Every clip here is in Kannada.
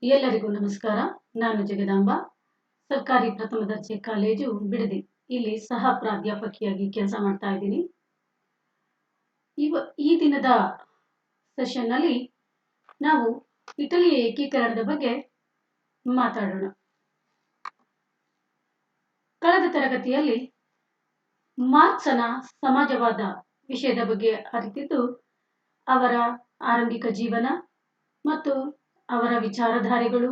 ಎಲ್ಲರಿಗೂ ನಮಸ್ಕಾರ. ನಾನು ಜಗದಾಂಬ. ಸರ್ಕಾರಿ ಪ್ರಥಮ ದರ್ಜೆ ಕಾಲೇಜು ಬಿಡದಿ. ಇಲ್ಲಿ ಸಹ ಪ್ರಾಧ್ಯಾಪಕಿಯಾಗಿ ಕೆಲಸ ಮಾಡ್ತಾ ಇದ್ದೀನಿ. ಈ ದಿನದ ಸೆಷನ್ನಲ್ಲಿ ನಾವು ಇಟಲಿಯ ಏಕೀಕರಣದ ಬಗ್ಗೆ ಮಾತಾಡೋಣ. ಕಳೆದ ತರಗತಿಯಲ್ಲಿ ಮಾರ್ಕ್ಸನ ಸಮಾಜವಾದ ವಿಷಯದ ಬಗ್ಗೆ ಅರಿತಿದ್ದು, ಅವರ ಆರಂಭಿಕ ಜೀವನ ಮತ್ತು ಅವರ ವಿಚಾರಧಾರೆಗಳು,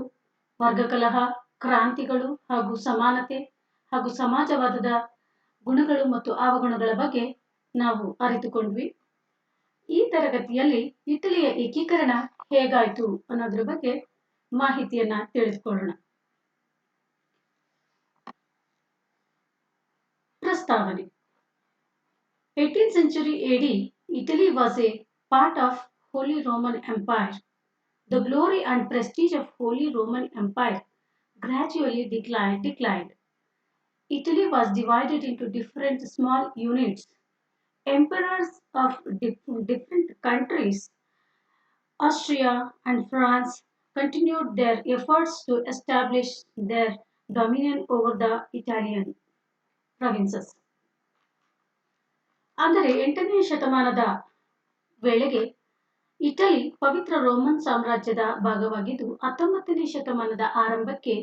ವರ್ಗಕಲಹ, ಕ್ರಾಂತಿಗಳು ಹಾಗೂ ಸಮಾನತೆ ಹಾಗೂ ಸಮಾಜವಾದದ ಗುಣಗಳು ಮತ್ತು ಅವಗುಣಗಳ ಬಗ್ಗೆ ನಾವು ಅರಿತುಕೊಂಡ್ವಿ. ಈ ತರಗತಿಯಲ್ಲಿ ಇಟಲಿಯ ಏಕೀಕರಣ ಹೇಗಾಯಿತು ಅನ್ನೋದ್ರ ಬಗ್ಗೆ ಮಾಹಿತಿಯನ್ನ ತಿಳಿದುಕೊಳ್ಳೋಣ. ಪ್ರಸ್ತಾವನೆ. 18th century AD, Italy was a part of Holy Roman Empire. The glory and prestige of Holy Roman Empire gradually declined. Italy was divided into different small units. Emperors of different countries, Austria and France, continued their efforts to establish their dominion over the Italian provinces. ಅಂದರೆ 8ನೇ ಶತಮಾನದ ವೇಳೆಗೆ ಇಟಲಿ ಪವಿತ್ರ ರೋಮನ್ ಸಾಮ್ರಾಜ್ಯದ ಭಾಗವಾಗಿದ್ದು 19ನೇ ಶತಮಾನದ ಆರಂಭಕ್ಕೆ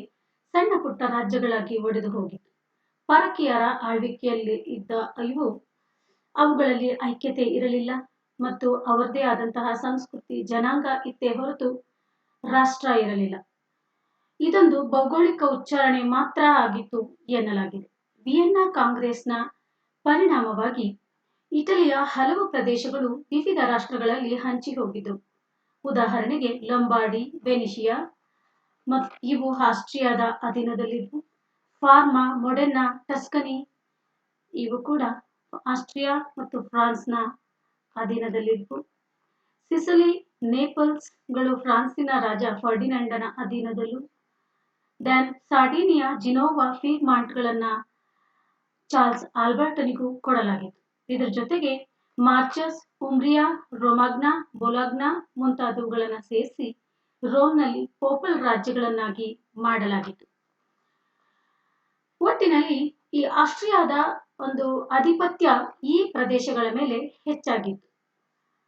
ಸಣ್ಣ ಪುಟ್ಟ ರಾಜ್ಯಗಳಾಗಿ ಒಡೆದು ಹೋಗಿತ್ತು. ಪರಕೀಯರ ಆಳ್ವಿಕೆಯಲ್ಲಿ ಇದ್ದ ಅವುಗಳಲ್ಲಿ ಐಕ್ಯತೆ ಇರಲಿಲ್ಲ ಮತ್ತು ಅವರದೇ ಆದಂತಹ ಸಂಸ್ಕೃತಿ, ಜನಾಂಗ ಇತ್ತೇ ಹೊರತು ರಾಷ್ಟ್ರ ಇರಲಿಲ್ಲ. ಇದೊಂದು ಭೌಗೋಳಿಕ ಉಚ್ಚಾರಣೆ ಮಾತ್ರ ಆಗಿತ್ತು ಎನ್ನಲಾಗಿದೆ. ವಿಯೆನ್ನಾ ಕಾಂಗ್ರೆಸ್ನ ಪರಿಣಾಮವಾಗಿ ಇಟಲಿಯ ಹಲವು ಪ್ರದೇಶಗಳು ವಿವಿಧ ರಾಷ್ಟ್ರಗಳಲ್ಲಿ ಹಂಚಿ ಹೋಗಿದ್ದವು. ಉದಾಹರಣೆಗೆ ಲಂಬಾರ್ಡಿ, ವೆನಿಷಿಯಾ ಇವು ಆಸ್ಟ್ರಿಯಾದ ಅಧೀನದಲ್ಲಿದ್ದವು. ಫಾರ್ಮಾ, ಮೊಡೆನ್ನಾ, ಟಸ್ಕನಿ ಇವು ಕೂಡ ಆಸ್ಟ್ರಿಯಾ ಮತ್ತು ಫ್ರಾನ್ಸ್ನ ಅಧೀನದಲ್ಲಿದ್ದವು. ಸಿಸಿಲಿ, ನೇಪಲ್ಸ್ ಗಳು ಫ್ರಾನ್ಸಿನ ರಾಜ ಫರ್ಡಿನಾಂಡನ ಅಧೀನದಲ್ಲೂ. Sardinia, Gennova, ಪೀರ್ಮಾಂಟ್ಗಳನ್ನ Charles ಆಲ್ಬರ್ಟನಿಗೂ ಕೊಡಲಾಗಿತ್ತು. ಇದರ ಜೊತೆಗೆ ಮಾರ್ಚಸ್, ಉಂಬ್ರಿಯಾ, ರೊಮಾಗ್ನಾ, ಬೊಲಾಗ್ನಾ ಮುಂತಾದವುಗಳನ್ನು ಸೇರಿಸಿ ರೋಮ್ನಲ್ಲಿ ಪೋಪಲ್ ರಾಜ್ಯಗಳನ್ನಾಗಿ ಮಾಡಲಾಗಿತ್ತು. ಒಟ್ಟಿನಲ್ಲಿ ಈ ಆಸ್ಟ್ರಿಯಾದ ಒಂದು ಆಧಿಪತ್ಯ ಈ ಪ್ರದೇಶಗಳ ಮೇಲೆ ಹೆಚ್ಚಾಗಿತ್ತು.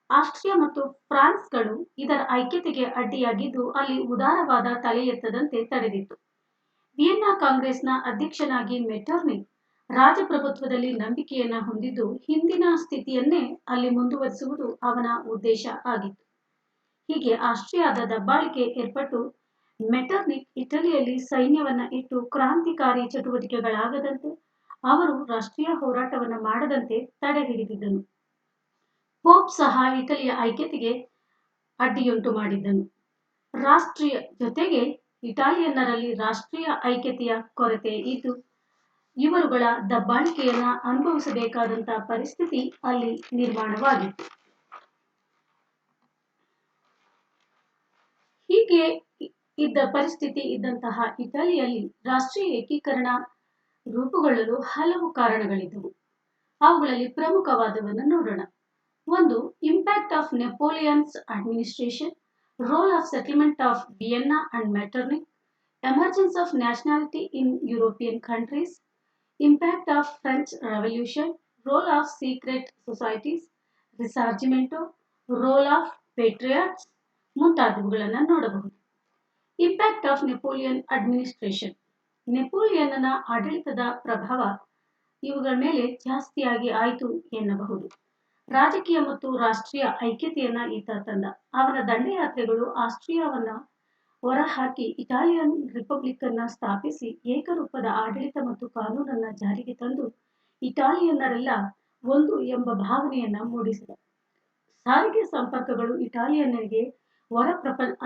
ಆಸ್ಟ್ರಿಯಾ ಮತ್ತು ಫ್ರಾನ್ಸ್ಗಳು ಇದರ ಐಕ್ಯತೆಗೆ ಅಡ್ಡಿಯಾಗಿದ್ದು ಅಲ್ಲಿ ಉದಾರವಾದ ತಲೆ ಎತ್ತದಂತೆ ತಡೆದಿತ್ತು. ವಿಯೆನ್ನಾ ಕಾಂಗ್ರೆಸ್ನ ಅಧ್ಯಕ್ಷನಾಗಿ ಮೆಟರ್ನಿಕ್ ರಾಜಪ್ರಭುತ್ವದಲ್ಲಿ ನಂಬಿಕೆಯನ್ನ ಹೊಂದಿದ್ದು ಹಿಂದಿನ ಸ್ಥಿತಿಯನ್ನೇ ಅಲ್ಲಿ ಮುಂದುವರಿಸುವುದು ಅವನ ಉದ್ದೇಶ ಆಗಿತ್ತು. ಹೀಗೆ ಆಸ್ಟ್ರಿಯಾದ ದಬ್ಬಾಳಿಕೆ ಏರ್ಪಟ್ಟು ಮೆಟರ್ನಿಕ್ ಇಟಲಿಯಲ್ಲಿ ಸೈನ್ಯವನ್ನ ಇಟ್ಟು ಕ್ರಾಂತಿಕಾರಿ ಚಟುವಟಿಕೆಗಳಾಗದಂತೆ, ಅವರು ರಾಷ್ಟ್ರೀಯ ಹೋರಾಟವನ್ನ ಮಾಡದಂತೆ ತಡೆ ಹಿಡಿದಿದ್ದನು. ಪೋಪ್ ಸಹ ಇಟಲಿಯ ಐಕ್ಯತೆಗೆ ಅಡ್ಡಿಯುಂಟು ಮಾಡಿದ್ದನು. ರಾಷ್ಟ್ರೀಯ ಜೊತೆಗೆ ಇಟಾಲಿಯನ್ನರಲ್ಲಿ ರಾಷ್ಟ್ರೀಯ ಐಕ್ಯತೆಯ ಕೊರತೆ ಇದ್ದು ಇವರುಗಳ ದಬ್ಬಾಳಿಕೆಯನ್ನ ಅನುಭವಿಸಬೇಕಾದಂತಹ ಪರಿಸ್ಥಿತಿ ಅಲ್ಲಿ ನಿರ್ಮಾಣವಾಗಿತ್ತು. ಹೀಗೆ ಇದ್ದ ಪರಿಸ್ಥಿತಿ ಇದ್ದಂತಹ ಇಟಲಿಯಲ್ಲಿ ರಾಷ್ಟ್ರೀಯ ಏಕೀಕರಣ ರೂಪುಗೊಳ್ಳಲು ಹಲವು ಕಾರಣಗಳಿದ್ದವು. ಅವುಗಳಲ್ಲಿ ಪ್ರಮುಖವಾದವನ್ನು ನೋಡೋಣ. ಒಂದು, impact of Napoleon's administration, role of settlement of Vienna and Metternich, emergence of nationality in European countries, impact of French revolution, role of secret societies, Risorgimento, role of patriots ಮುಂತಾದವುಗಳನ್ನು ನೋಡಬಹುದು. Impact of Napoleon administration. ನೆಪೋಲಿಯನ್ನ ಆಡಳಿತದ ಪ್ರಭಾವ ಇವುಗಳ ಮೇಲೆ ಜಾಸ್ತಿಯಾಗಿ ಆಯಿತು ಎನ್ನಬಹುದು. ರಾಜಕೀಯ ಮತ್ತು ರಾಷ್ಟ್ರೀಯ ಐಕ್ಯತೆಯನ್ನ ಈತ ತಂದ. ಅವನ ದಂಡಯಾತ್ರೆಗಳು ಆಸ್ಟ್ರಿಯಾವನ್ನ ಹೊರಹಾಕಿ ಇಟಾಲಿಯನ್ ರಿಪಬ್ಲಿಕ್ ಅನ್ನ ಸ್ಥಾಪಿಸಿ ಏಕರೂಪದ ಆಡಳಿತ ಮತ್ತು ಕಾನೂನನ್ನ ಜಾರಿಗೆ ತಂದು ಇಟಾಲಿಯನ್ನರೆಲ್ಲ ಒಂದು ಎಂಬ ಭಾವನೆಯನ್ನ ಮೂಡಿಸಿದ. ಸಾರಿಗೆ ಸಂಪರ್ಕಗಳು ಇಟಾಲಿಯನ್ನರಿಗೆ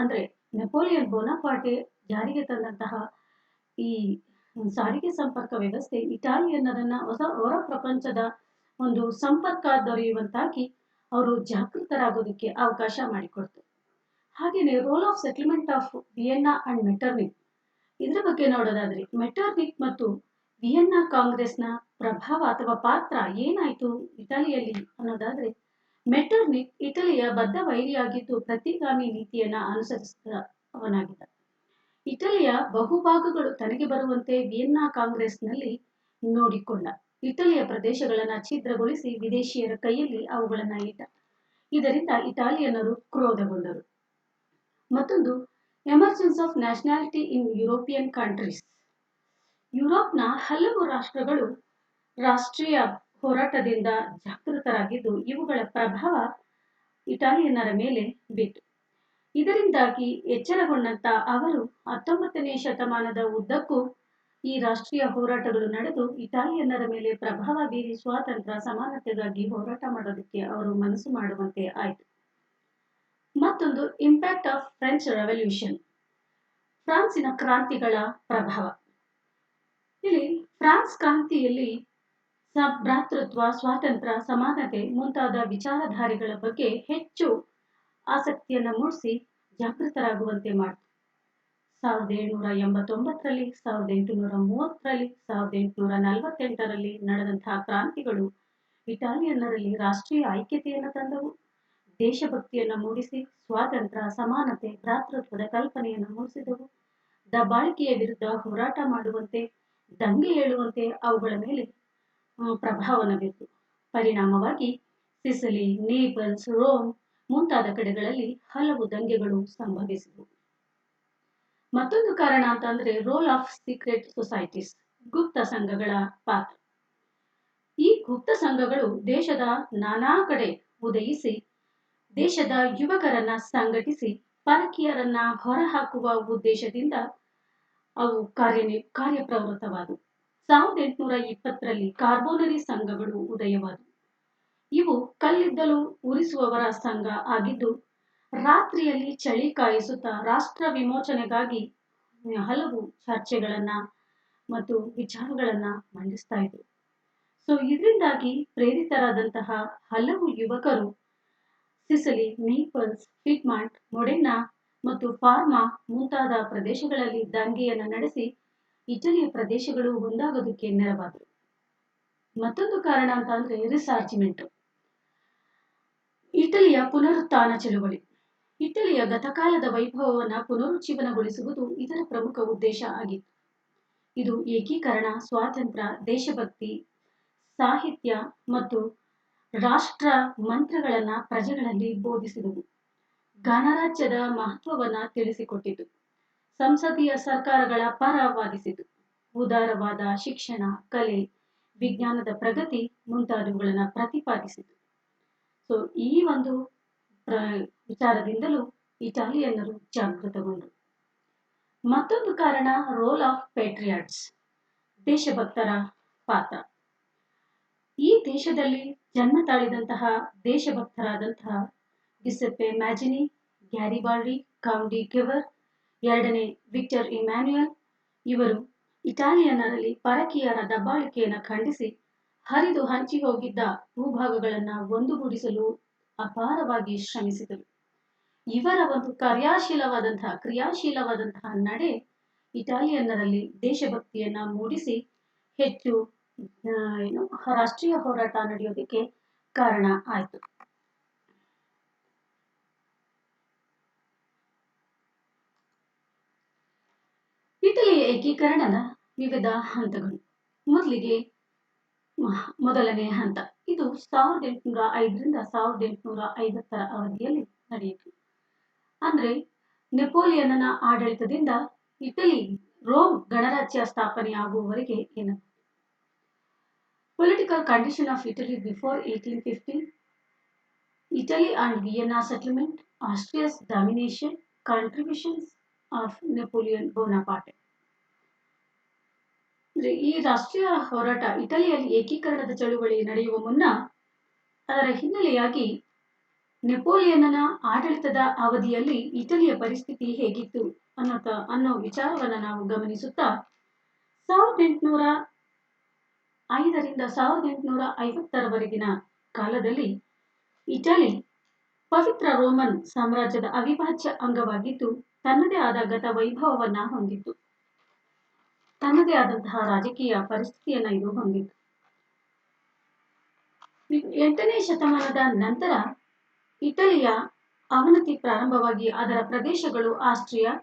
ಅಂದ್ರೆ ನೆಪೋಲಿಯನ್ ಬೋನಾಪಾರ್ಟೆ ಜಾರಿಗೆ ತಂದಂತಹ ಈ ಸಾರಿಗೆ ಸಂಪರ್ಕ ವ್ಯವಸ್ಥೆ ಇಟಾಲಿಯನ್ನರನ್ನ ಹೊರ ಪ್ರಪಂಚದ ಒಂದು ಸಂಪರ್ಕ ದೊರೆಯುವಂತಾಗಿ ಅವರು ಜಾಗೃತರಾಗೋದಕ್ಕೆ ಅವಕಾಶ ಮಾಡಿಕೊಡ್ತು. ಹಾಗೆಯೇ role of settlement of Vienna and Metternich, ಇದ್ರ ಬಗ್ಗೆ ನೋಡೋದಾದ್ರೆ ಮೆಟರ್ನಿಕ್ ಮತ್ತು ವಿಯೆನ್ನಾ ಕಾಂಗ್ರೆಸ್ನ ಪ್ರಭಾವ ಅಥವಾ ಪಾತ್ರ ಏನಾಯ್ತು ಇಟಲಿಯಲ್ಲಿ ಅನ್ನೋದಾದ್ರೆ, ಮೆಟರ್ನಿಕ್ ಇಟಲಿಯ ಬದ್ಧ ವೈರಿಯಾಗಿದ್ದು ಪ್ರತಿಗಾಮಿ ನೀತಿಯನ್ನ ಅನುಸರಿಸಿದವನಾಗಿದ್ದ. ಇಟಲಿಯ ಬಹುಭಾಗಗಳು ತನಗೆ ಬರುವಂತೆ ವಿಯೆನ್ನಾ ಕಾಂಗ್ರೆಸ್ನಲ್ಲಿ ನೋಡಿಕೊಂಡ. ಇಟಲಿಯ ಪ್ರದೇಶಗಳನ್ನು ಛಿದ್ರಗೊಳಿಸಿ ವಿದೇಶಿಯರ ಕೈಯಲ್ಲಿ ಅವುಗಳನ್ನು ಇಟ್ಟ. ಇದರಿಂದ ಇಟಾಲಿಯನ್ನರು ಕ್ರೋಧಗೊಂಡರು. ಮತ್ತೊಂದು, emergence of nationality in European countries. ಯುರೋಪ್ನ ಹಲವು ರಾಷ್ಟ್ರಗಳು ರಾಷ್ಟ್ರೀಯ ಹೋರಾಟದಿಂದ ಜಾಗೃತರಾಗಿದ್ದು ಇವುಗಳ ಪ್ರಭಾವ ಇಟಾಲಿಯನ್ನರ ಮೇಲೆ ಬಿತ್ತು. ಇದರಿಂದಾಗಿ ಎಚ್ಚರಗೊಂಡಂತ ಅವರು 19ನೇ ಶತಮಾನದ ಉದ್ದಕ್ಕೂ ಈ ರಾಷ್ಟ್ರೀಯ ಹೋರಾಟಗಳು ನಡೆದು ಇಟಾಲಿಯನ್ನರ ಮೇಲೆ ಪ್ರಭಾವ ಬೀರಿ ಸ್ವಾತಂತ್ರ್ಯ ಸಮಾನತೆಗಾಗಿ ಹೋರಾಟ ಮಾಡೋದಕ್ಕೆ ಅವರು ಮನಸ್ಸು ಮಾಡುವಂತೆ ಆಯಿತು. ಮತ್ತೊಂದು, ಇಂಪ್ಯಾಕ್ಟ್ ಆಫ್ ಫ್ರೆಂಚ್ ರೆವಲ್ಯೂಷನ್. ಫ್ರಾನ್ಸಿನ ಕ್ರಾಂತಿಗಳ ಪ್ರಭಾವ. ಇಲ್ಲಿ ಫ್ರಾನ್ಸ್ ಕ್ರಾಂತಿಯಲ್ಲಿ ಭ್ರಾತೃತ್ವ, ಸ್ವಾತಂತ್ರ್ಯ, ಸಮಾನತೆ ಮುಂತಾದ ವಿಚಾರಧಾರೆಗಳ ಬಗ್ಗೆ ಹೆಚ್ಚು ಆಸಕ್ತಿಯನ್ನು ಮೂಡಿಸಿ ಜಾಗೃತರಾಗುವಂತೆ ಮಾಡಿತು. 1789ರಲ್ಲಿ, 1830ರಲ್ಲಿ, 1848ರಲ್ಲಿ ನಡೆದಂತಹ ಕ್ರಾಂತಿಗಳು ಇಟಾಲಿಯನ್ನರಲ್ಲಿ ರಾಷ್ಟ್ರೀಯ ಐಕ್ಯತೆಯನ್ನು ತಂದವು, ದೇಶಭಕ್ತಿಯನ್ನು ಮೂಡಿಸಿ ಸ್ವಾತಂತ್ರ್ಯ, ಸಮಾನತೆ, ಭ್ರಾತೃತ್ವದ ಕಲ್ಪನೆಯನ್ನು ಮೂಡಿಸಿದವು, ದಬ್ಬಾಳಿಕೆಯ ವಿರುದ್ಧ ಹೋರಾಟ ಮಾಡುವಂತೆ, ದಂಗೆ ಏಳುವಂತೆ ಅವುಗಳ ಮೇಲೆ ಪ್ರಭಾವವನ್ನು ಬೀರಿತು. ಪರಿಣಾಮವಾಗಿ ಸಿಸಿಲಿ, ನೇಪಲ್ಸ್, ರೋಮ್ ಮುಂತಾದ ಕಡೆಗಳಲ್ಲಿ ಹಲವು ದಂಗೆಗಳು ಸಂಭವಿಸಿದವು. ಮತ್ತೊಂದು ಕಾರಣ ಅಂತಂದ್ರೆ ರೋಲ್ ಆಫ್ ಸೀಕ್ರೆಟ್ ಸೊಸೈಟೀಸ್, ಗುಪ್ತ ಸಂಘಗಳ ಪಾತ್ರ. ಈ ಗುಪ್ತ ಸಂಘಗಳು ದೇಶದ ನಾನಾ ಕಡೆ ಉದಯಿಸಿ ದೇಶದ ಯುವಕರನ್ನ ಸಂಘಟಿಸಿ ಪರಕೀಯರನ್ನ ಹೊರಹಾಕುವ ಉದ್ದೇಶದಿಂದ ಅವು ಕಾರ್ಯಪ್ರವೃತ್ತವಾದವು. 1820ರಲ್ಲಿ ಕಾರ್ಬೋನರಿ ಸಂಘಗಳು ಉದಯವಾದವು. ಇವು ಕಲ್ಲಿದ್ದಲು ಉರಿಸುವವರ ಸಂಘ ಆಗಿದ್ದು ರಾತ್ರಿಯಲ್ಲಿ ಚಳಿ ಕಾಯಿಸುತ್ತಾ ರಾಷ್ಟ್ರ ವಿಮೋಚನೆಗಾಗಿ ಹಲವು ಚರ್ಚೆಗಳನ್ನ ಮತ್ತು ವಿಚಾರಗಳನ್ನ ಮಂಡಿಸ್ತಾ ಇದ್ರು. ಇದರಿಂದಾಗಿ ಪ್ರೇರಿತರಾದಂತಹ ಹಲವು ಯುವಕರು ಸಿಸಿಲಿ, ನೇಪಲ್ಸ್, ಪಿಡ್ಮಾಂಟ್, ಮೊಡೆನ್ನಾ ಮತ್ತು ಪಾರ್ಮಾ ಮುಂತಾದ ಪ್ರದೇಶಗಳಲ್ಲಿ ದಂಗೆಯನ್ನು ನಡೆಸಿ ಇಟಲಿಯ ಪ್ರದೇಶಗಳು ಒಂದಾಗೋದಕ್ಕೆ ನೆರವಾದರು. ಮತ್ತೊಂದು ಕಾರಣ ಅಂತ ಅಂದ್ರೆ ರಿಸಾರ್ಜಿಮೆಂಟ್, ಇಟಲಿಯ ಪುನರುತ್ಥಾನ ಚಳುವಳಿ. ಇಟಲಿಯ ಗತಕಾಲದ ವೈಭವವನ್ನು ಪುನರುಜ್ಜೀವನಗೊಳಿಸುವುದು ಇದರ ಪ್ರಮುಖ ಉದ್ದೇಶ ಆಗಿತ್ತು. ಇದು ಏಕೀಕರಣ, ಸ್ವಾತಂತ್ರ್ಯ, ದೇಶಭಕ್ತಿ, ಸಾಹಿತ್ಯ ಮತ್ತು ರಾಷ್ಟ್ರ ಮಂತ್ರಗಳನ್ನ ಪ್ರಜೆಗಳಲ್ಲಿ ಬೋಧಿಸಿದವು. ಗಣರಾಜ್ಯದ ಮಹತ್ವವನ್ನ ತಿಳಿಸಿಕೊಟ್ಟಿತು. ಸಂಸದೀಯ ಸರ್ಕಾರಗಳ ಪರ ವಾದಿಸಿತು. ಉದಾರವಾದ ಶಿಕ್ಷಣ, ಕಲೆ, ವಿಜ್ಞಾನದ ಪ್ರಗತಿ ಮುಂತಾದವುಗಳನ್ನು ಪ್ರತಿಪಾದಿಸಿತು. ಈ ಒಂದು ವಿಚಾರದಿಂದಲೂ ಇಟಾಲಿಯನ್ನರು ಜಾಗೃತಗೊಂಡರು. ಮತ್ತೊಂದು ಕಾರಣ ರೋಲ್ ಆಫ್ ಪೇಟ್ರಿಯಾಟ್ಸ್, ದೇಶಭಕ್ತರ ಪಾತ್ರ. ಈ ದೇಶದಲ್ಲಿ ಜನ್ಮ ತಾಳಿದಂತಹ ದೇಶಭಕ್ತರಾದಂತಹ Giuseppe Mazzini, Garibaldi, Count de Cavour, ಎರಡನೇ ವಿಕ್ಟರ್ ಇಮ್ಯಾನ್ಯುಯಲ್ ಇವರು ಇಟಾಲಿಯನ್ನರಲ್ಲಿ ಪರಕೀಯರ ದಬ್ಬಾಳಿಕೆಯನ್ನು ಖಂಡಿಸಿ ಹರಿದು ಹಂಚಿ ಹೋಗಿದ್ದ ಭೂಭಾಗಗಳನ್ನು ಒಂದುಗೂಡಿಸಲು ಅಪಾರವಾಗಿ ಶ್ರಮಿಸಿದರು. ಇವರ ಒಂದು ಕ್ರಿಯಾಶೀಲವಾದಂತಹ ನಡೆ ಇಟಾಲಿಯನ್ನರಲ್ಲಿ ದೇಶಭಕ್ತಿಯನ್ನ ಮೂಡಿಸಿ ಹೆಚ್ಚು ರಾಷ್ಟ್ರೀಯ ಹೋರಾಟ ನಡೆಯೋದಕ್ಕೆ ಕಾರಣ ಆಯಿತು. ಇಟಲಿಯ ಏಕೀಕರಣದ ವಿವಿಧ ಹಂತಗಳು. ಮೊದಲನೇ ಹಂತ ಇದು 1805ರಿಂದ 1850ರ ಅವಧಿಯಲ್ಲಿ ನಡೆಯಿತು. ಅಂದ್ರೆ ನೆಪೋಲಿಯನ್ನ ಆಡಳಿತದಿಂದ ಇಟಲಿ ರೋಮ್ ಗಣರಾಜ್ಯ ಸ್ಥಾಪನೆ ಆಗುವವರೆಗೆ ಏನಾಗುತ್ತೆ. Political condition of Italy before 1850, Italy and Vienna settlement, Austria's domination, contributions of Napoleon Bonaparte. ಈ ರಾಷ್ಟ್ರೀಯ ಹೋರಾಟ ಇಟಲಿಯಲ್ಲಿ ಏಕೀಕರಣದ ಚಳುವಳಿ ನಡೆಯುವ ಮುನ್ನ ಅದರ ಹಿನ್ನೆಲೆಯಾಗಿ ನೆಪೋಲಿಯನ್ನ ಆಡಳಿತದ ಅವಧಿಯಲ್ಲಿ ಇಟಲಿಯ ಪರಿಸ್ಥಿತಿ ಹೇಗಿತ್ತು ಅನ್ನೋ ವಿಚಾರವನ್ನ ನಾವು ಗಮನಿಸುತ್ತಾ 1805ರಿಂದ 1850ರವರೆಗಿನ ಕಾಲದಲ್ಲಿ ಇಟಲಿ ಪವಿತ್ರ ರೋಮನ್ ಸಾಮ್ರಾಜ್ಯದ ಅವಿಭಾಜ್ಯ ಅಂಗವಾಗಿದ್ದು ತನ್ನದೇ ಆದ ಗತ ವೈಭವವನ್ನ ಹೊಂದಿತ್ತು. ತನ್ನದೇ ಆದಂತಹ ರಾಜಕೀಯ ಪರಿಸ್ಥಿತಿಯನ್ನ ಇದು ಹೊಂದಿತ್ತು. 8ನೇ ಶತಮಾನದ ನಂತರ ಇಟಲಿಯ ಅವನತಿ ಪ್ರಾರಂಭವಾಗಿ ಅದರ ಪ್ರದೇಶಗಳು ಆಸ್ಟ್ರಿಯಾ,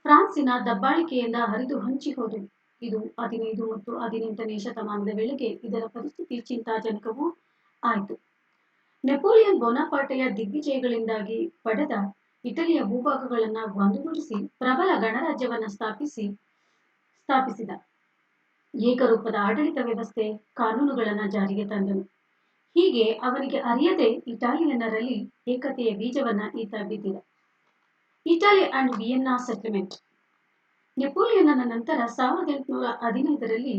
ಫ್ರಾನ್ಸಿನ ದಬ್ಬಾಳಿಕೆಯಿಂದ ಹರಿದು ಹಂಚಿಹೋದವು. ಇದು 15 ಮತ್ತು 18ನೇ ಶತಮಾನದ ವೇಳೆಗೆ ಇದರ ಪರಿಸ್ಥಿತಿ ಚಿಂತಾಜನಕವೂ ಆಯಿತು. ನೆಪೋಲಿಯನ್ ಬೋನಾಪಾರ್ಟೆಯ ದಿಗ್ವಿಜಯಗಳಿಂದಾಗಿ ಪಡೆದ ಇಟಲಿಯ ಭೂಭಾಗಗಳನ್ನು ಒಂದುಗೂಡಿಸಿ ಪ್ರಬಲ ಗಣರಾಜ್ಯವನ್ನು ಸ್ಥಾಪಿಸಿದ. ಏಕರೂಪದ ಆಡಳಿತ ವ್ಯವಸ್ಥೆ, ಕಾನೂನುಗಳನ್ನು ಜಾರಿಗೆ ತಂದನು. ಹೀಗೆ ಅವನಿಗೆ ಅರಿಯದೆ ಇಟಾಲಿಯನ್ನರಲ್ಲಿ ಏಕತೆಯ ಬೀಜವನ್ನ ಈತ ಬಿತ್ತಿದ. Italy and Vienna settlement. ನೆಪೋಲಿಯನ್ನನ ನಂತರ 1815ರಲ್ಲಿ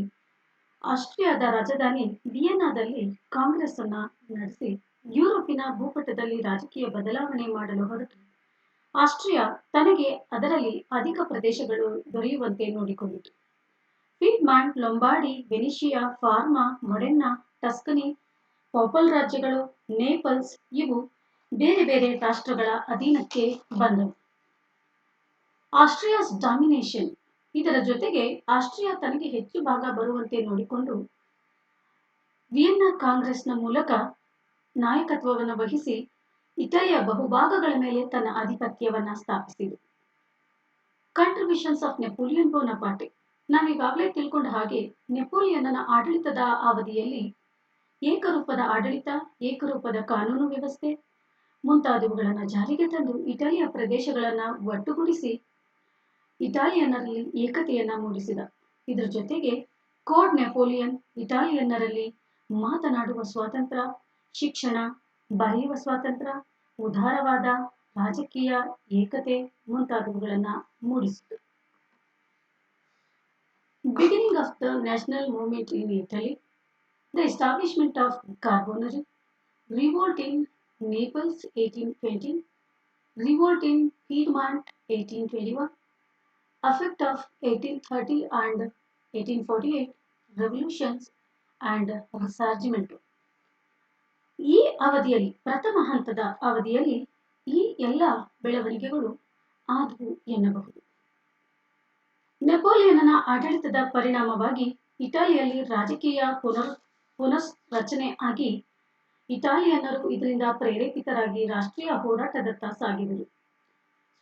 ಆಸ್ಟ್ರಿಯಾದ ರಾಜಧಾನಿ ವಿಯೆನ್ನಾದಲ್ಲಿ ಕಾಂಗ್ರೆಸ್ ಅನ್ನ ನಡೆಸಿ ಯುರೋಪಿನ ಭೂಪಟದಲ್ಲಿ ರಾಜಕೀಯ ಬದಲಾವಣೆ ಮಾಡಲು ಹೊರಟು ಆಸ್ಟ್ರಿಯಾ ತನಗೆ ಅದರಲ್ಲಿ ಅಧಿಕ ಪ್ರದೇಶಗಳು ದೊರೆಯುವಂತೆ ನೋಡಿಕೊಂಡಿತು. ಪೀಡ್ಮಾಂಟ್, ಲೊಂಬಾರ್ಡಿ, ವೆನಿಷಿಯಾ, ಫಾರ್ಮಾ, ಮೊಡೆನ್ನಾ, ಟಸ್ಕನಿ, ಪೋಪಲ್ ರಾಜ್ಯಗಳು, ನೇಪಲ್ಸ್ ಇವು ಬೇರೆ ಬೇರೆ ರಾಷ್ಟ್ರಗಳ ಅಧೀನಕ್ಕೆ ಬಂದವು. ಆಸ್ಟ್ರಿಯಾಸ್ ಡಾಮಿನೇಷನ್. ಇದರ ಜೊತೆಗೆ ಆಸ್ಟ್ರಿಯಾ ತನಗೆ ಹೆಚ್ಚು ಭಾಗ ಬರುವಂತೆ ನೋಡಿಕೊಂಡು ವಿಯೆನ್ನಾ ಕಾಂಗ್ರೆಸ್ನ ಮೂಲಕ ನಾಯಕತ್ವವನ್ನು ವಹಿಸಿ ಇಟಲಿಯ ಬಹುಭಾಗಗಳ ಮೇಲೆ ತನ್ನ ಆಧಿಪತ್ಯವನ್ನ ಸ್ಥಾಪಿಸಿತು. ಕಂಟ್ರಿಬ್ಯೂಷನ್ಸ್ ಆಫ್ ನೆಪೋಲಿಯನ್ ಬೋನಾಪಾರ್ಟೆ. ನಾವೀಗಾಗಲೇ ತಿಳ್ಕೊಂಡ ಹಾಗೆ ನೆಪೋಲಿಯನ್ನನ ಆಡಳಿತದ ಅವಧಿಯಲ್ಲಿ ಏಕರೂಪದ ಆಡಳಿತ, ಏಕರೂಪದ ಕಾನೂನು ವ್ಯವಸ್ಥೆ ಮುಂತಾದವುಗಳನ್ನು ಜಾರಿಗೆ ತಂದು ಇಟಲಿಯ ಪ್ರದೇಶಗಳನ್ನು ಒಟ್ಟುಗೂಡಿಸಿ ಇಟಾಲಿಯನ್ನರಲ್ಲಿ ಏಕತೆಯನ್ನ ಮೂಡಿಸಿದ. ಇದರ ಜೊತೆಗೆ ಕೋಡ್ ನೆಪೋಲಿಯನ್ ಇಟಾಲಿಯನ್ನರಲ್ಲಿ ಮಾತನಾಡುವ ಸ್ವಾತಂತ್ರ್ಯ, ಶಿಕ್ಷಣ, ಬರೆಯುವ ಸ್ವಾತಂತ್ರ್ಯ, ಉದಾರವಾದ, ರಾಜಕೀಯ ಏಕತೆ ಮುಂತಾದವುಗಳನ್ನು ಮೂಡಿಸಿತು. Beginning of the national movement in Italy, the establishment of Carbonari, revolt in Naples 1820, revolt in Piedmont 1821, effect of 1830 and 1848, revolutions and Risorgimento. ಈ ಅವಧಿಯಲ್ಲಿ ಪ್ರಥಮ ಹಂತದ ಅವಧಿಯಲ್ಲಿ ಈ ಎಲ್ಲ ಬೆಳವಣಿಗೆಗಳು ಆದವು ಎನ್ನಬಹುದು. ನೆಪೋಲಿಯನ್ನನ ಆಡಳಿತದ ಪರಿಣಾಮವಾಗಿ ಇಟಲಿಯಲ್ಲಿ ರಾಜಕೀಯ ಪುನರ್ರಚನೆ ಆಗಿ ಇಟಾಲಿಯನ್ನರು ಇದರಿಂದ ಪ್ರೇರೇಪಿತರಾಗಿ ರಾಷ್ಟ್ರೀಯ ಹೋರಾಟದತ್ತ ಸಾಗಿದರು.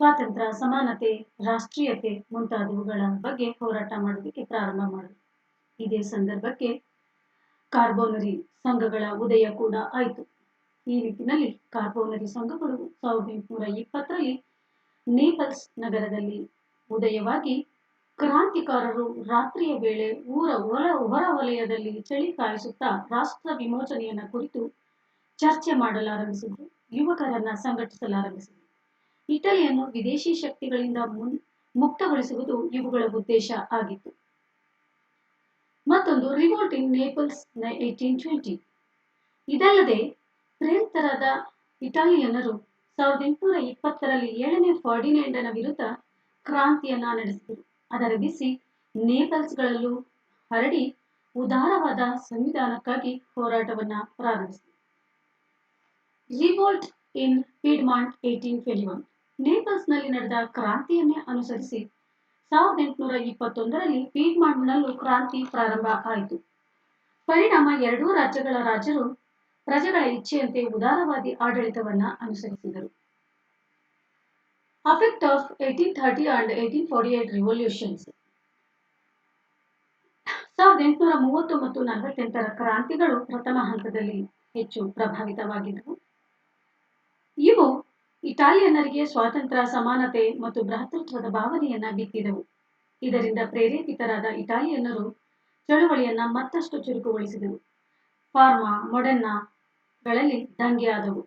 ಸ್ವಾತಂತ್ರ್ಯ, ಸಮಾನತೆ, ರಾಷ್ಟ್ರೀಯತೆ ಮುಂತಾದವುಗಳ ಬಗ್ಗೆ ಹೋರಾಟ ಮಾಡೋದಕ್ಕೆ ಪ್ರಾರಂಭ ಮಾಡಿದರು. ಇದೇ ಸಂದರ್ಭಕ್ಕೆ ಕಾರ್ಬೋನರಿ ಸಂಘಗಳ ಉದಯ ಕೂಡ ಆಯಿತು. ಈ ನಿಟ್ಟಿನಲ್ಲಿ ಕಾರ್ಬೋನರಿ ಸಂಘಗಳು 1820ರಲ್ಲಿ ನೇಪಲ್ಸ್ ನಗರದಲ್ಲಿ ಉದಯವಾಗಿ ಕ್ರಾಂತಿಕಾರರು ರಾತ್ರಿಯ ವೇಳೆ ಊರ ಹೊರವಲಯದಲ್ಲಿ ಚಳಿ ಕಾಯಿಸುತ್ತಾ ರಾಷ್ಟ್ರ ವಿಮೋಚನೆಯನ್ನ ಕುರಿತು ಚರ್ಚೆ ಮಾಡಲಾರಂಭಿಸಿದರು. ಯುವಕರನ್ನ ಸಂಘಟಿಸಲಾರಂಭಿಸಿದರು. ಇಟಲಿಯನ್ನು ವಿದೇಶಿ ಶಕ್ತಿಗಳಿಂದ ಮುಕ್ತಗೊಳಿಸುವುದು ಇವುಗಳ ಉದ್ದೇಶ ಆಗಿತ್ತು. ಮತ್ತೊಂದು ರಿವೋಲ್ಟ್ ಇನ್ ನೇಪಲ್ಸ್ 1820. ಇದಲ್ಲದೆ ಪ್ರೇರಿತರಾದ ಇಟಾಲಿಯನ್ನರು 1820ರಲ್ಲಿ 7ನೇ ಫರ್ಡಿನೆಂಡನ ವಿರುದ್ಧ ಕ್ರಾಂತಿಯನ್ನ ನಡೆಸಿದರು. ಅದರ ಬಿಸಿ ನೇಪಲ್ಸ್ಗಳಲ್ಲೂ ಹರಡಿ ಉದಾರವಾದ ಸಂವಿಧಾನಕ್ಕಾಗಿ ಹೋರಾಟವನ್ನ ಪ್ರಾರಂಭಿಸಿದರು. ರಿವೋಲ್ಟ್ ಇನ್ ಪೀಡ್ಮಾಂಟ್ 1821. ನೇಪಲ್ಸ್ನಲ್ಲಿ ನಡೆದ ಕ್ರಾಂತಿಯನ್ನೇ ಅನುಸರಿಸಿ 1821ರಲ್ಲಿ ಪೀಡ್ಮಾಂಟ್ನಲ್ಲೂ ಕ್ರಾಂತಿ ಪ್ರಾರಂಭ ಆಯಿತು. ಪರಿಣಾಮ ಎರಡೂ ರಾಜ್ಯಗಳ ರಾಜರು ಪ್ರಜೆಗಳ ಇಚ್ಛೆಯಂತೆ ಉದಾರವಾದಿ ಆಡಳಿತವನ್ನ ಅನುಸರಿಸಿದರು. Affect of 1830 and 1848 revolutions. 1830 ಮತ್ತು 48ರ ಕ್ರಾಂತಿಗಳು ಪ್ರಥಮ ಹಂತದಲ್ಲಿ ಹೆಚ್ಚು ಪ್ರಭಾವಿತವಾಗಿದ್ದವು. ಇವು ಇಟಾಲಿಯನ್ನರಿಗೆ ಸ್ವಾತಂತ್ರ್ಯ, ಸಮಾನತೆ ಮತ್ತು ಭ್ರಾತೃತ್ವದ ಭಾವನೆಯನ್ನ ಬಿತ್ತಿದವು. ಇದರಿಂದ ಪ್ರೇರೇಪಿತರಾದ ಇಟಾಲಿಯನ್ನರು ಚಳುವಳಿಯನ್ನ ಮತ್ತಷ್ಟು ಚುರುಕುಗೊಳಿಸಿದರು. ಫಾರ್ಮಾ, ಮೊಡೆನ್ನಾಗಳಲ್ಲಿ ದಂಗೆ ಆದವು.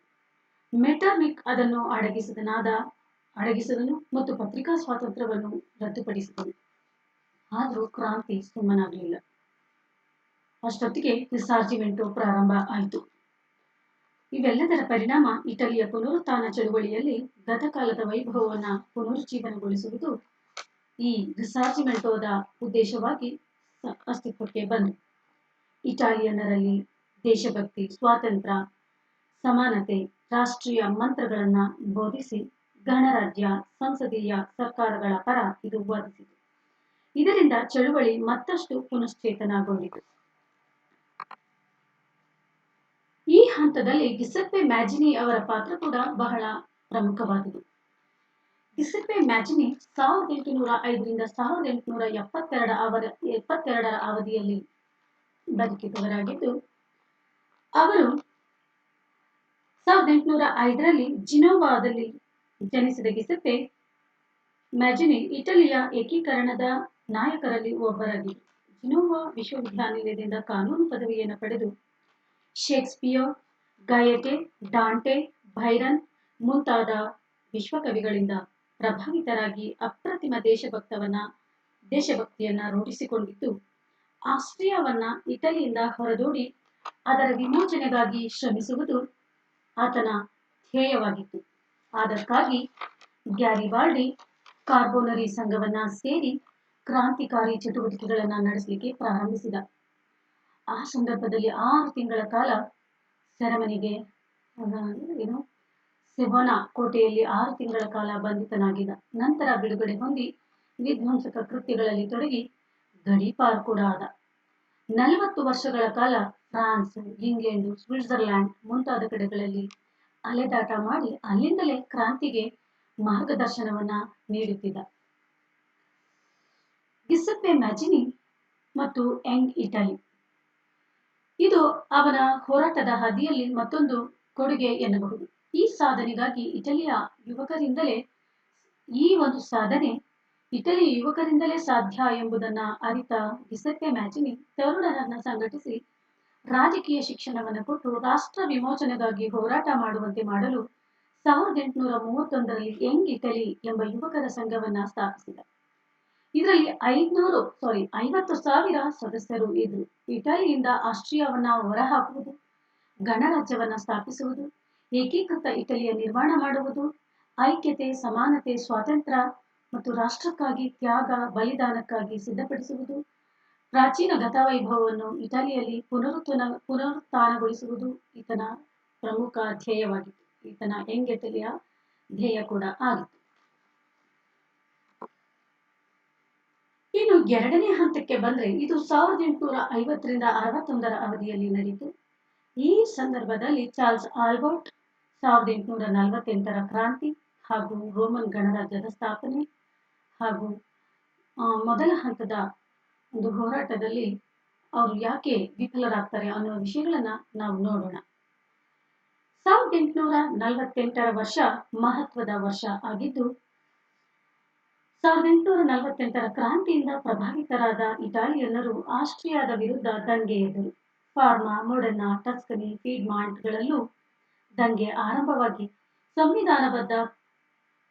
ಮೆಟರ್ನಿಕ್ ಅದನ್ನು ಅಡಗಿಸಿದನು ಮತ್ತು ಪತ್ರಿಕಾ ಸ್ವಾತಂತ್ರ್ಯವನ್ನು ರದ್ದುಪಡಿಸಿದನು. ಆದರೂ ಕ್ರಾಂತಿ ಸುಮ್ಮನಾಗಲಿಲ್ಲ. ಅಷ್ಟೊತ್ತಿಗೆ ರಿಸಾರ್ಜಿಮೆಂಟೋ ಪ್ರಾರಂಭ ಆಯಿತು. ಇವೆಲ್ಲದರ ಪರಿಣಾಮ ಇಟಲಿಯ ಪುನರುತ್ಥಾನ ಚಳುವಳಿಯಲ್ಲಿ ಗತಕಾಲದ ವೈಭವವನ್ನ ಪುನರುಜ್ಜೀವನಗೊಳಿಸುವುದು ಈ ರಿಸಾರ್ಜಿಮೆಂಟೋದ ಉದ್ದೇಶವಾಗಿ ಅಸ್ತಿತ್ವಕ್ಕೆ ಬಂತು. ಇಟಾಲಿಯನ್ನರಲ್ಲಿ ದೇಶಭಕ್ತಿ, ಸ್ವಾತಂತ್ರ್ಯ, ಸಮಾನತೆ, ರಾಷ್ಟ್ರೀಯ ಮಂತ್ರಗಳನ್ನ ಬೋಧಿಸಿ ಗಣರಾಜ್ಯ, ಸಂಸದೀಯ ಸರ್ಕಾರಗಳ ಪರ ಇದು ವಾದಿಸಿತು. ಇದರಿಂದ ಚಳುವಳಿ ಮತ್ತಷ್ಟು ಪುನಶ್ಚೇತನಗೊಂಡಿತು. ಈ ಹಂತದಲ್ಲಿ ಗಿಸೆಪ್ಪೆ ಮ್ಯಾಜಿನಿ ಅವರ ಪಾತ್ರ ಕೂಡ ಬಹಳ ಪ್ರಮುಖವಾದುದು. ಗಿಸೆಪ್ಪೆ ಮ್ಯಾಜಿನಿ 1805ರಿಂದ 1872ರ ಅವಧಿಯಲ್ಲಿ ಬದುಕಿದವರಾಗಿದ್ದು, ಅವರು 1805ರಲ್ಲಿ ಜಿನೋವಾದಲ್ಲಿ ಜನಿಸಿದ ಗಿಸೆಪ್ಪೆ ಮ್ಯಾಜಿನಿ ಇಟಲಿಯ ಏಕೀಕರಣದ ನಾಯಕರಲ್ಲಿ ಒಬ್ಬರಾಗಿದ್ದರು. ಜಿನೋವಾ ವಿಶ್ವವಿದ್ಯಾನಿಲಯದಿಂದ ಕಾನೂನು ಪದವಿಯನ್ನು ಪಡೆದು ಶೇಕ್ಸ್ಪಿಯರ್, ಗಯಟೆ, ಡಾಂಟೆ, ಬೈರನ್ ಮುಂತಾದ ವಿಶ್ವಕವಿಗಳಿಂದ ಪ್ರಭಾವಿತರಾಗಿ ಅಪ್ರತಿಮ ದೇಶಭಕ್ತಿಯನ್ನ ರೂಢಿಸಿಕೊಂಡಿದ್ದು, ಆಸ್ಟ್ರಿಯಾವನ್ನ ಇಟಲಿಯಿಂದ ಹೊರದೂಡಿ ಅದರ ವಿಮೋಚನೆಗಾಗಿ ಶ್ರಮಿಸುವುದು ಆತನ ಧ್ಯೇಯವಾಗಿತ್ತು. ಅದಕ್ಕಾಗಿ ಗ್ಯಾರಿಬಾಲ್ಡಿ ಕಾರ್ಬೊನರಿ ಸಂಘವನ್ನ ಸೇರಿ ಕ್ರಾಂತಿಕಾರಿ ಚಟುವಟಿಕೆಗಳನ್ನು ನಡೆಸಲಿಕ್ಕೆ ಪ್ರಾರಂಭಿಸಿದ. ಆ ಸಂದರ್ಭದಲ್ಲಿ 6 ತಿಂಗಳ ಕಾಲ ಸೆರೆಮನೆಗೆ ಸೆವೋನಾ ಕೋಟೆಯಲ್ಲಿ 6 ತಿಂಗಳ ಕಾಲ ಬಂಧಿತನಾಗಿದ್ದ. ನಂತರ ಬಿಡುಗಡೆ ಹೊಂದಿ ವಿಧ್ವಂಸಕ ಕೃತ್ಯಗಳಲ್ಲಿ ತೊಡಗಿ ಗಡೀಪಾರು ಕೂಡ ಆದ. 40 ವರ್ಷಗಳ ಕಾಲ ಫ್ರಾನ್ಸ್, ಇಂಗ್ಲೆಂಡ್, ಸ್ವಿಟ್ಜರ್ಲ್ಯಾಂಡ್ ಮುಂತಾದ ಕಡೆಗಳಲ್ಲಿ ಅಲೆದಾಟ ಮಾಡಿ ಅಲ್ಲಿಂದಲೇ ಕ್ರಾಂತಿಗೆ ಮಾರ್ಗದರ್ಶನವನ್ನ ನೀಡುತ್ತಿದ್ದ. ಗಿಸೆಪ್ಪೆ ಮ್ಯಾಜಿನಿ ಮತ್ತು ಯಂಗ್ ಇಟಲಿ, ಇದು ಅವನ ಹೋರಾಟದ ಹಾದಿಯಲ್ಲಿ ಮತ್ತೊಂದು ಕೊಡುಗೆ ಎನ್ನಬಹುದು. ಈ ಸಾಧನೆಗಾಗಿ ಇಟಲಿಯ ಯುವಕರಿಂದಲೇ ಸಾಧ್ಯ ಎಂಬುದನ್ನು ಅರಿತ ಗಿಸೆಪ್ಪೆ ಮ್ಯಾಜಿನಿ ತರುಣರನ್ನ ಸಂಘಟಿಸಿ ರಾಜಕೀಯ ಶಿಕ್ಷಣವನ್ನು ಕೊಟ್ಟು ರಾಷ್ಟ್ರ ವಿಮೋಚನೆಗಾಗಿ ಹೋರಾಟ ಮಾಡುವಂತೆ ಮಾಡಲು 1831ರಲ್ಲಿ ಯಂಗ್ ಇಟಲಿ ಎಂಬ ಯುವಕರ ಸಂಘವನ್ನ ಸ್ಥಾಪಿಸಿದ. ಇದರಲ್ಲಿ 50,000 ಸದಸ್ಯರು ಇದ್ರು. ಇಟಲಿಯಿಂದ ಆಸ್ಟ್ರಿಯಾವನ್ನ ಹೊರಹಾಕುವುದು, ಗಣರಾಜ್ಯವನ್ನ ಸ್ಥಾಪಿಸುವುದು, ಏಕೀಕೃತ ಇಟಲಿಯ ನಿರ್ಮಾಣ ಮಾಡುವುದು, ಐಕ್ಯತೆ, ಸಮಾನತೆ, ಸ್ವಾತಂತ್ರ್ಯ ಮತ್ತು ರಾಷ್ಟ್ರಕ್ಕಾಗಿ ತ್ಯಾಗ ಬಲಿದಾನಕ್ಕಾಗಿ ಸಿದ್ಧಪಡಿಸುವುದು, ಪ್ರಾಚೀನ ಗತವೈಭವವನ್ನು ಇಟಲಿಯಲ್ಲಿ ಪುನರುತ್ಥಾನಗೊಳಿಸುವುದು ಈತನ ಪ್ರಮುಖ ಧ್ಯೇಯವಾಗಿತ್ತು. ಈತನ ಯಂಗ್ ಇಟಲಿಯ ಧ್ಯೇಯ ಕೂಡ ಆಗಿತ್ತು. ಇನ್ನು ಎರಡನೇ ಹಂತಕ್ಕೆ ಬಂದ್ರೆ ಇದು 1850ರಿಂದ 61ರ ಅವಧಿಯಲ್ಲಿ ನಡೆಯಿತು. ಈ ಸಂದರ್ಭದಲ್ಲಿ ಚಾರ್ಲ್ಸ್ ಆಲ್ಬರ್ಟ್ 1848ರ ಕ್ರಾಂತಿ ಹಾಗೂ ರೋಮನ್ ಗಣರಾಜ್ಯದ ಸ್ಥಾಪನೆ ಹಾಗೂ ಮೊದಲ ಹಂತದ ಒಂದು ಹೋರಾಟದಲ್ಲಿ ಅವರು ಯಾಕೆ ವಿಫಲರಾಗ್ತಾರೆ ಅನ್ನೋ ವಿಷಯಗಳನ್ನ ನಾವು ನೋಡೋಣ. 1848ರ ವರ್ಷ ಮಹತ್ವದ ವರ್ಷ ಆಗಿದ್ದು, 1848ರ ಕ್ರಾಂತಿಯಿಂದ ಪ್ರಭಾವಿತರಾದ ಇಟಾಲಿಯನ್ನರು ಆಸ್ಟ್ರಿಯಾದ ವಿರುದ್ಧ ದಂಗೆ ಎದ್ದರು. ಪಾರ್ಮಾ, ಮೊಡೆನಾ, ಟಸ್ಕನಿ, ಪೀಡ್ಮಾಂಟ್ಗಳಲ್ಲೂ ದಂಗೆ ಆರಂಭವಾಗಿ ಸಂವಿಧಾನಬದ್ಧ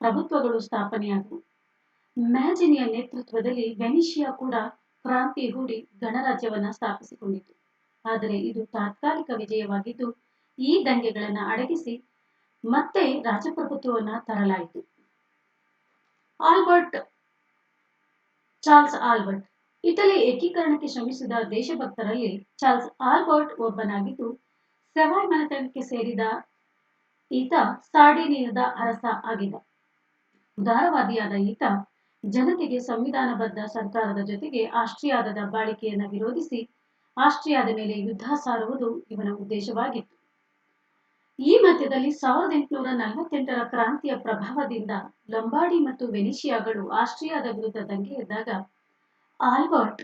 ಪ್ರಭುತ್ವಗಳು ಸ್ಥಾಪನೆಯಾದವು. ಮ್ಯಾಜಿನಿಯ ನೇತೃತ್ವದಲ್ಲಿ ವೆನಿಷಿಯಾ ಕೂಡ ಕ್ರಾಂತಿ ಹೂಡಿ ಗಣರಾಜ್ಯವನ್ನ ಸ್ಥಾಪಿಸಿಕೊಂಡಿತು. ಆದರೆ ಇದು ತಾತ್ಕಾಲಿಕ ವಿಜಯವಾಗಿದ್ದು, ಈ ದಂಗೆಗಳನ್ನು ಅಡಗಿಸಿ ಮತ್ತೆ ರಾಜಪ್ರಭುತ್ವವನ್ನ ತರಲಾಯಿತು. ಚಾರ್ಲ್ಸ್ ಆಲ್ಬರ್ಟ್ ಇಟಲಿ ಏಕೀಕರಣಕ್ಕೆ ಶ್ರಮಿಸಿದ ದೇಶಭಕ್ತರಲ್ಲಿ ಚಾರ್ಲ್ಸ್ ಆಲ್ಬರ್ಟ್ ಒಬ್ಬನಾಗಿದ್ದು, ಸೆವಾಯ್ ಮನೆತನಕ್ಕೆ ಸೇರಿದ ಈತ ಸಾರ್ಡಿನಿಯಾದ ಅರಸ ಆಗಿದ್ದ. ಉದಾರವಾದಿಯಾದ ಈತ ಜನತೆಗೆ ಸಂವಿಧಾನಬದ್ಧ ಸರ್ಕಾರದ ಜೊತೆಗೆ ಆಸ್ಟ್ರಿಯಾದ ದಬ್ಬಾಳಿಕೆಯನ್ನು ವಿರೋಧಿಸಿ ಆಸ್ಟ್ರಿಯಾದ ಮೇಲೆ ಯುದ್ಧ ಸಾರುವುದು ಇವನ ಉದ್ದೇಶವಾಗಿತ್ತು. ಈ ಮಧ್ಯದಲ್ಲಿ 1848ರ ಕ್ರಾಂತಿಯ ಪ್ರಭಾವದಿಂದ ಲಂಬಾರ್ಡಿ ಮತ್ತು ವೆನಿಷಿಯಾಗಳು ಆಸ್ಟ್ರಿಯಾದ ವಿರುದ್ಧ ದಂಗೆ ಎದ್ದಾಗ ಆಲ್ಬರ್ಟ್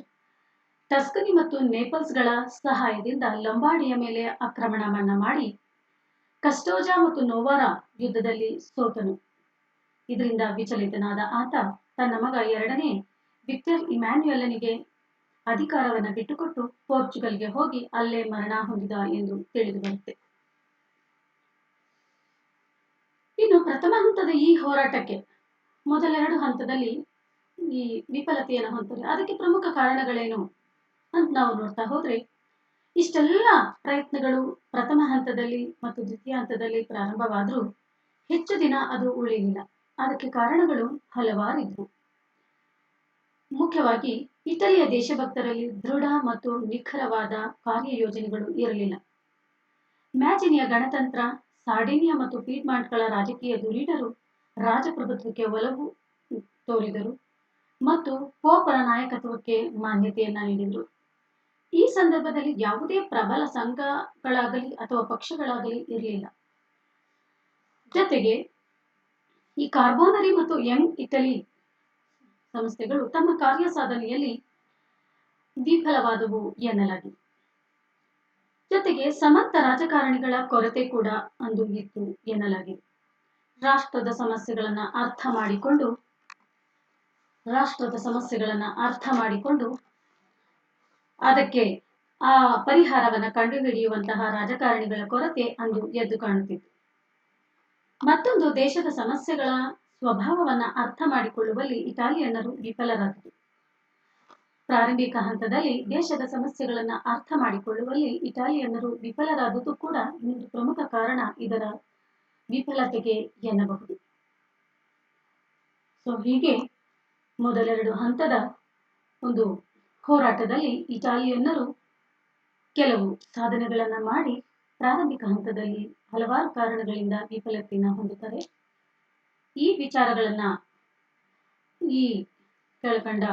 ಟಸ್ಕನಿ ಮತ್ತು ನೇಪಲ್ಸ್ಗಳ ಸಹಾಯದಿಂದ ಲಂಬಾರ್ಡಿಯ ಮೇಲೆ ಆಕ್ರಮಣವನ್ನ ಮಾಡಿ ಕಸ್ಟೋಜಾ ಮತ್ತು ನೋವಾರ ಯುದ್ಧದಲ್ಲಿ ಸೋತನು. ಇದರಿಂದ ವಿಚಲಿತನಾದ ಆತ ತನ್ನ ಮಗ 2ನೇ ವಿಕ್ಟರ್ ಇಮ್ಯಾನ್ಯುಯಲ್ನಿಗೆ ಅಧಿಕಾರವನ್ನು ಬಿಟ್ಟುಕೊಟ್ಟು ಪೋರ್ಚುಗಲ್ಗೆ ಹೋಗಿ ಅಲ್ಲೇ ಮರಣ ಹೊಂದಿದ ಎಂದು ತಿಳಿದು ಬರುತ್ತೆ. ಇನ್ನು ಪ್ರಥಮ ಹಂತದ ಈ ಹೋರಾಟಕ್ಕೆ ಮೊದಲೆರಡು ಹಂತದಲ್ಲಿ ಈ ವಿಫಲತೆಯನ್ನು ಹೊಂದಿದೆ. ಅದಕ್ಕೆ ಪ್ರಮುಖ ಕಾರಣಗಳೇನು ಅಂತ ನಾವು ನೋಡ್ತಾ ಹೋದ್ರೆ, ಇಷ್ಟೆಲ್ಲ ಪ್ರಯತ್ನಗಳು ಪ್ರಥಮ ಹಂತದಲ್ಲಿ ಮತ್ತು ದ್ವಿತೀಯ ಹಂತದಲ್ಲಿ ಪ್ರಾರಂಭವಾದರೂ ಹೆಚ್ಚು ದಿನ ಅದು ಉಳಿಲಿಲ್ಲ. ಅದಕ್ಕೆ ಕಾರಣಗಳು ಹಲವಾರಿದ್ವು. ಮುಖ್ಯವಾಗಿ ಇಟಲಿಯ ದೇಶಭಕ್ತರಲ್ಲಿ ದೃಢ ಮತ್ತು ನಿಖರವಾದ ಕಾರ್ಯಯೋಜನೆಗಳು ಇರಲಿಲ್ಲ. ಮ್ಯಾಜಿನಿಯ ಗಣತಂತ್ರ, ಸಾರ್ಡಿನಿಯಾ ಮತ್ತು ಪೀಡ್ಮಾಂಟ್ಗಳ ರಾಜಕೀಯ ಧುರೀಣರು ರಾಜಪ್ರಭುತ್ವಕ್ಕೆ ಒಲವು ತೋರಿದರು ಮತ್ತು ಪೋಪರ ನಾಯಕತ್ವಕ್ಕೆ ಮಾನ್ಯತೆಯನ್ನ ನೀಡಿದರು. ಈ ಸಂದರ್ಭದಲ್ಲಿ ಯಾವುದೇ ಪ್ರಬಲ ಸಂಘಗಳಾಗಲಿ ಅಥವಾ ಪಕ್ಷಗಳಾಗಲಿ ಇರಲಿಲ್ಲ. ಜೊತೆಗೆ ಈ ಕಾರ್ಬೋನರಿ ಮತ್ತು ಯಂಗ್ ಇಟಲಿ ಸಂಸ್ಥೆಗಳು ತಮ್ಮ ಕಾರ್ಯಸಾಧನೆಯಲ್ಲಿ ವಿಫಲವಾದವು ಎನ್ನಲಾಗಿದೆ. ಜೊತೆಗೆ ಸಮರ್ಥ ರಾಜಕಾರಣಿಗಳ ಕೊರತೆ ಕೂಡ ಅಂದು ಇತ್ತು ಎನ್ನಲಾಗಿದೆ. ರಾಷ್ಟ್ರದ ಸಮಸ್ಯೆಗಳನ್ನ ಅರ್ಥ ಮಾಡಿಕೊಂಡು ಅದಕ್ಕೆ ಆ ಪರಿಹಾರವನ್ನ ಕಂಡುಹಿಡಿಯುವಂತಹ ರಾಜಕಾರಣಿಗಳ ಕೊರತೆ ಅಂದು ಎದ್ದು ಕಾಣುತ್ತಿತ್ತು. ಮತ್ತೊಂದು, ದೇಶದ ಸಮಸ್ಯೆಗಳ ಸ್ವಭಾವವನ್ನ ಅರ್ಥ ಮಾಡಿಕೊಳ್ಳುವಲ್ಲಿ ಇಟಾಲಿಯನ್ನರು ವಿಫಲರಾದರು. ಪ್ರಾರಂಭಿಕ ಹಂತದಲ್ಲಿ ದೇಶದ ಸಮಸ್ಯೆಗಳನ್ನ ಅರ್ಥ ಮಾಡಿಕೊಳ್ಳುವಲ್ಲಿ ಇಟಾಲಿಯನ್ನರು ವಿಫಲರಾದುದು ಕೂಡ ಇನ್ನೊಂದು ಪ್ರಮುಖ ಕಾರಣ ಇದರ ವಿಫಲತೆಗೆ ಎನ್ನಬಹುದು. ಹೀಗೆ ಮೊದಲೆರಡು ಹಂತದ ಒಂದು ಹೋರಾಟದಲ್ಲಿ ಇಟಾಲಿಯನ್ನರು ಕೆಲವು ಸಾಧನೆಗಳನ್ನ ಮಾಡಿ ಪ್ರಾರಂಭಿಕ ಹಂತದಲ್ಲಿ ಹಲವಾರು ಕಾರಣಗಳಿಂದ ವಿಫಲತೆಯನ್ನು ಹೊಂದುತ್ತಾರೆ. ಈ ವಿಚಾರಗಳನ್ನ ಈ ಕೆಳಕಂಡ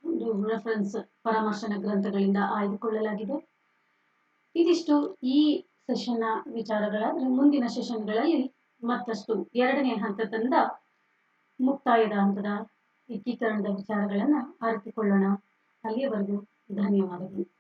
ಒಂದು ರೆಫರೆನ್ಸ್ ಪರಾಮರ್ಶನ ಗ್ರಂಥಗಳಿಂದ ಆಯ್ದುಕೊಳ್ಳಲಾಗಿದೆ. ಇದಿಷ್ಟು ಈ ಸೆಷನ್ನ ವಿಚಾರಗಳಾದರೆ ಮುಂದಿನ ಸೆಷನ್ಗಳಲ್ಲಿ ಮತ್ತಷ್ಟು ಎರಡನೇ ಹಂತದಿಂದ ಮುಕ್ತಾಯದ ಹಂತದ ಏಕೀಕರಣದ ವಿಚಾರಗಳನ್ನ ಅರಿತುಕೊಳ್ಳೋಣ. ಅಲ್ಲಿಯವರೆಗೂ ಧನ್ಯವಾದಗಳು.